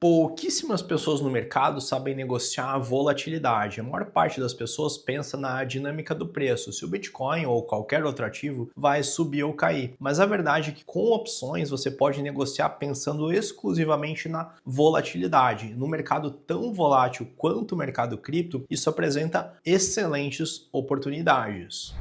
Pouquíssimas pessoas no mercado sabem negociar a volatilidade. A maior parte das pessoas pensa na dinâmica do preço, se o Bitcoin ou qualquer outro ativo vai subir ou cair. Mas a verdade é que com opções você pode negociar pensando exclusivamente na volatilidade. No mercado tão volátil quanto o mercado cripto, isso apresenta excelentes oportunidades.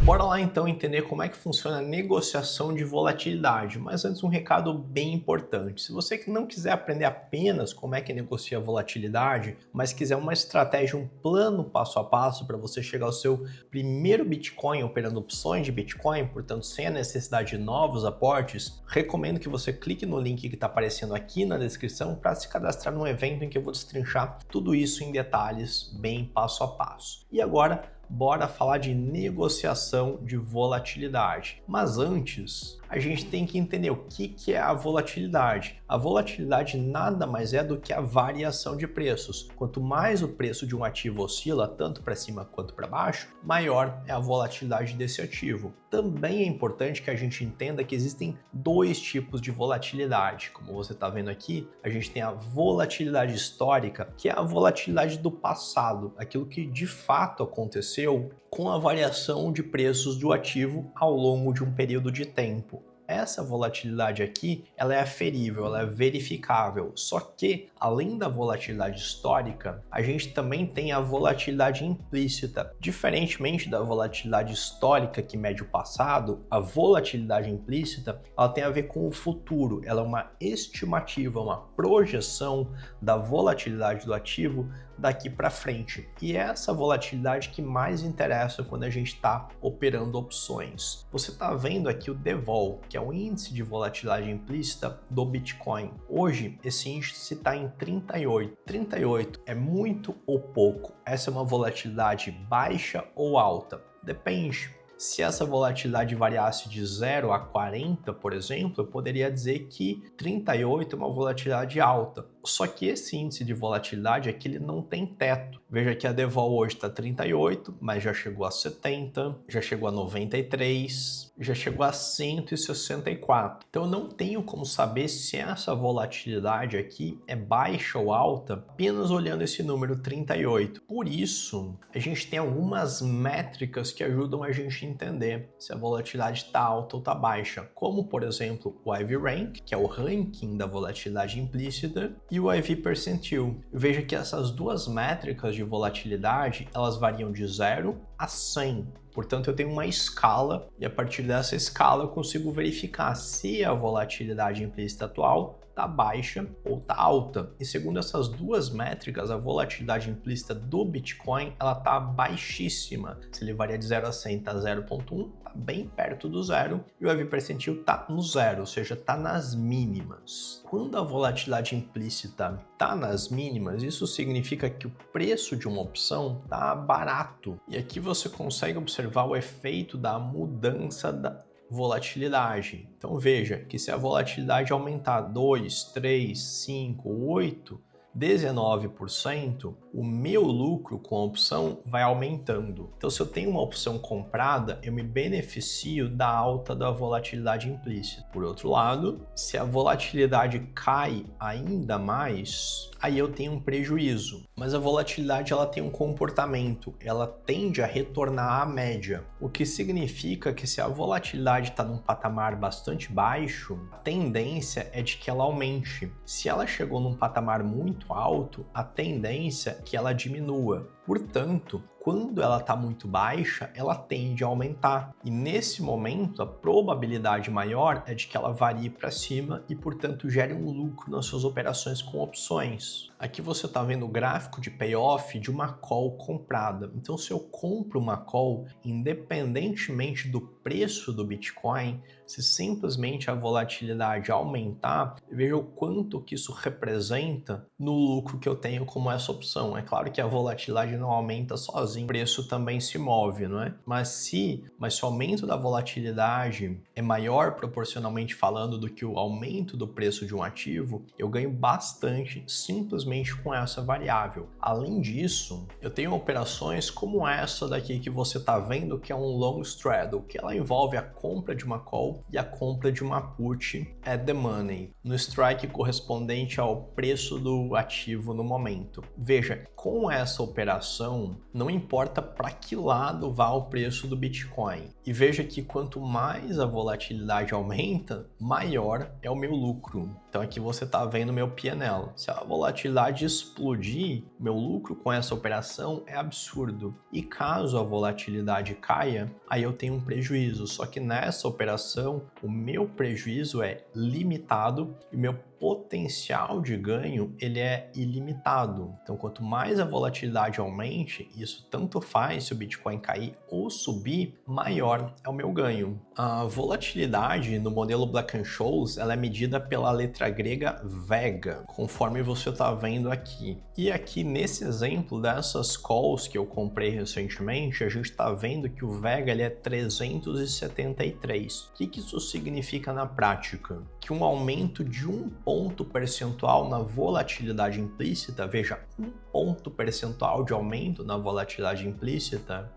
Bora lá então entender como é que funciona a negociação de volatilidade, mas antes um recado bem importante. Se você não quiser aprender apenas como é que negocia a volatilidade, mas quiser uma estratégia, um plano passo a passo para você chegar ao seu primeiro Bitcoin operando opções de Bitcoin, portanto sem a necessidade de novos aportes, recomendo que você clique no link que está aparecendo aqui na descrição para se cadastrar num evento em que eu vou destrinchar tudo isso em detalhes, bem passo a passo. E agora, bora falar de negociação de volatilidade. Mas antes, a gente tem que entender o que é a volatilidade. A volatilidade nada mais é do que a variação de preços. Quanto mais o preço de um ativo oscila, tanto para cima quanto para baixo, maior é a volatilidade desse ativo. Também é importante que a gente entenda que existem dois tipos de volatilidade. Como você está vendo aqui, a gente tem a volatilidade histórica, que é a volatilidade do passado, aquilo que de fato aconteceu com a variação de preços do ativo ao longo de um período de tempo. Essa volatilidade aqui, ela é aferível, ela é verificável, só que, além da volatilidade histórica, a gente também tem a volatilidade implícita. Diferentemente da volatilidade histórica que mede o passado, a volatilidade implícita, ela tem a ver com o futuro, ela é uma estimativa, uma projeção da volatilidade do ativo daqui para frente. E é essa volatilidade que mais interessa quando a gente está operando opções. Você está vendo aqui o DVOL, que é o índice de volatilidade implícita do Bitcoin. Hoje, esse índice está em 38. 38 é muito ou pouco? Essa é uma volatilidade baixa ou alta? Depende. Se essa volatilidade variasse de 0 a 40, por exemplo, eu poderia dizer que 38 é uma volatilidade alta. Só que esse índice de volatilidade é que ele não tem teto. Veja que a DVOL hoje está 38, mas já chegou a 70, já chegou a 93, já chegou a 164. Então eu não tenho como saber se essa volatilidade aqui é baixa ou alta apenas olhando esse número 38. Por isso, a gente tem algumas métricas que ajudam a gente a entender se a volatilidade está alta ou está baixa, como por exemplo o IV Rank, que é o ranking da volatilidade implícita, e o IV Percentile. Veja que essas duas métricas de volatilidade, elas variam de 0 a 100. Portanto, eu tenho uma escala e a partir dessa escala eu consigo verificar se a volatilidade implícita atual está baixa ou está alta. E segundo essas duas métricas, a volatilidade implícita do Bitcoin ela está baixíssima. Se ele varia de 0 a 100, está 0,1, está bem perto do zero, e o EV percentil está no zero, ou seja, está nas mínimas. Quando a volatilidade implícita está nas mínimas, isso significa que o preço de uma opção está barato. E aqui você consegue observar o efeito da mudança da volatilidade. Então veja que se a volatilidade aumentar 2, 3, 5, 8, 19%, o meu lucro com a opção vai aumentando. Então, se eu tenho uma opção comprada, eu me beneficio da alta da volatilidade implícita. Por outro lado, se a volatilidade cai ainda mais, aí eu tenho um prejuízo. Mas a volatilidade ela tem um comportamento, ela tende a retornar à média, o que significa que se a volatilidade está num patamar bastante baixo, a tendência é de que ela aumente. Se ela chegou num patamar muito alto, a tendência é que ela diminua. Portanto, quando ela está muito baixa, ela tende a aumentar. E nesse momento, a probabilidade maior é de que ela varie para cima e, portanto, gere um lucro nas suas operações com opções. Aqui você está vendo o gráfico de payoff de uma call comprada. Então, se eu compro uma call, independentemente do preço do Bitcoin, se simplesmente a volatilidade aumentar, veja o quanto que isso representa no lucro que eu tenho como essa opção. É claro que a volatilidade não aumenta sozinha, sozinho, o preço também se move, não é? Mas se o aumento da volatilidade é maior proporcionalmente falando do que o aumento do preço de um ativo, eu ganho bastante simplesmente com essa variável. Além disso, eu tenho operações como essa daqui que você está vendo, que é um long straddle, que ela envolve a compra de uma call e a compra de uma put at the money, no strike correspondente ao preço do ativo no momento. Veja, com essa operação, não importa para que lado vá o preço do Bitcoin. E veja que quanto mais a volatilidade aumenta, maior é o meu lucro. Então aqui você está vendo meu P&L. Se a volatilidade explodir, meu lucro com essa operação é absurdo. E caso a volatilidade caia, aí eu tenho um prejuízo. Só que nessa operação, o meu prejuízo é limitado e o meu potencial de ganho ele é ilimitado. Então, quanto mais a volatilidade aumente, isso tanto faz se o Bitcoin cair ou subir, maior é o meu ganho. A volatilidade no modelo Black-Scholes ela é medida pela letra grega vega, conforme você está vendo aqui. E aqui nesse exemplo dessas calls que eu comprei recentemente, a gente está vendo que o vega ele é 373. O que isso significa na prática? Que um aumento de 1 ponto percentual na volatilidade implícita, veja, 1 ponto percentual de aumento na volatilidade implícita,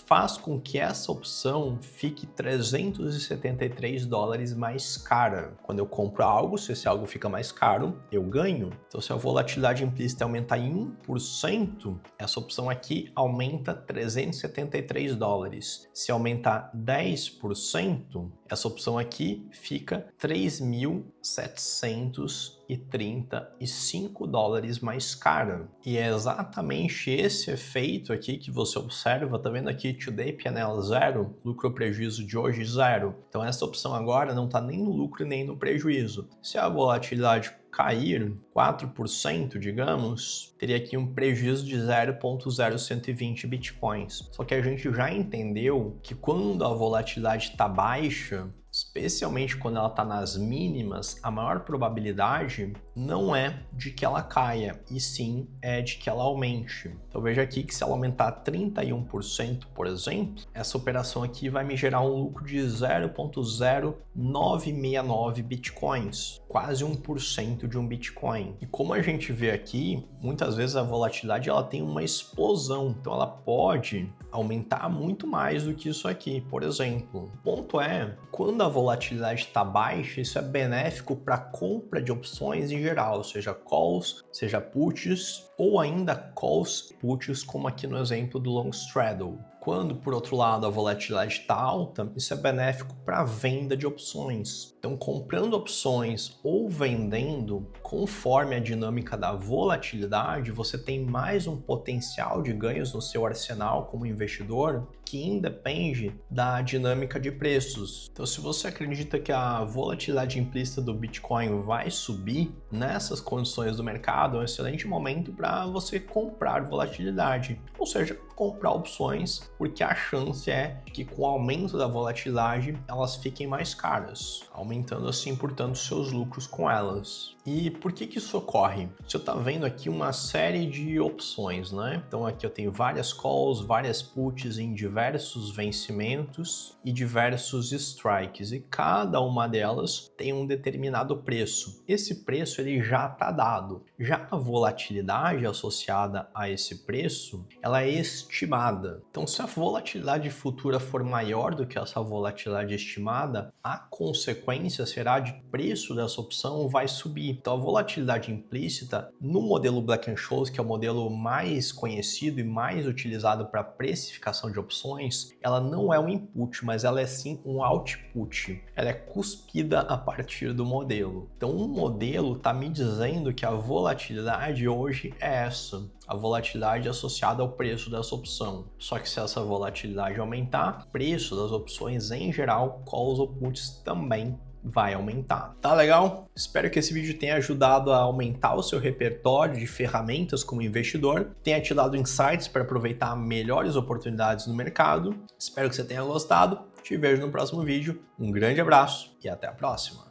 faz com que essa opção fique $373 mais cara. Quando eu compro algo, se esse algo fica mais caro, eu ganho. Então, se a volatilidade implícita aumentar em 1%, essa opção aqui aumenta $373. Se aumentar 10%, essa opção aqui fica $3.735 mais cara. E é exatamente esse efeito aqui que você observa, tá vendo aqui Today P&L 0, lucro ou prejuízo de hoje 0. Então essa opção agora não está nem no lucro nem no prejuízo. Se a volatilidade cair 4%, digamos, teria aqui um prejuízo de 0.0120 bitcoins. Só que a gente já entendeu que quando a volatilidade está baixa, especialmente quando ela está nas mínimas, a maior probabilidade não é de que ela caia, e sim é de que ela aumente. Então veja aqui que se ela aumentar 31%, por exemplo, essa operação aqui vai me gerar um lucro de 0.0969 bitcoins, quase 1% de um bitcoin. E como a gente vê aqui, muitas vezes a volatilidade ela tem uma explosão, então ela pode aumentar muito mais do que isso aqui, por exemplo. O ponto é, quando a volatilidade está baixa, isso é benéfico para a compra de opções em geral, seja calls, seja puts, ou ainda calls puts, como aqui no exemplo do long straddle. Quando, por outro lado, a volatilidade está alta, isso é benéfico para a venda de opções. Então, comprando opções ou vendendo, conforme a dinâmica da volatilidade, você tem mais um potencial de ganhos no seu arsenal como investidor que independe da dinâmica de preços. Então, se você acredita que a volatilidade implícita do Bitcoin vai subir, nessas condições do mercado é um excelente momento para você comprar volatilidade, ou seja, comprar opções, porque a chance é que com o aumento da volatilidade elas fiquem mais caras, aumentando assim, portanto, seus lucros com elas. E por que isso ocorre? Você está vendo aqui uma série de opções, né? Então aqui eu tenho várias calls, várias puts em diversos vencimentos e diversos strikes, e cada uma delas tem um determinado preço. Esse preço ele já está dado. Já a volatilidade associada a esse preço, ela é estimada. Então, se a volatilidade futura for maior do que essa volatilidade estimada, a consequência será de que o preço dessa opção vai subir. Então, a volatilidade implícita no modelo Black-Scholes, que é o modelo mais conhecido e mais utilizado para precificação de opções, ela não é um input, mas ela é sim um output. Ela é cuspida a partir do modelo. Então, o modelo está me dizendo que a volatilidade hoje é essa. A volatilidade associada ao preço dessa opção. Só que se essa volatilidade aumentar, o preço das opções em geral, calls ou puts, também vai aumentar. Tá legal? Espero que esse vídeo tenha ajudado a aumentar o seu repertório de ferramentas como investidor, tenha te dado insights para aproveitar melhores oportunidades no mercado. Espero que você tenha gostado. Te vejo no próximo vídeo. Um grande abraço e até a próxima.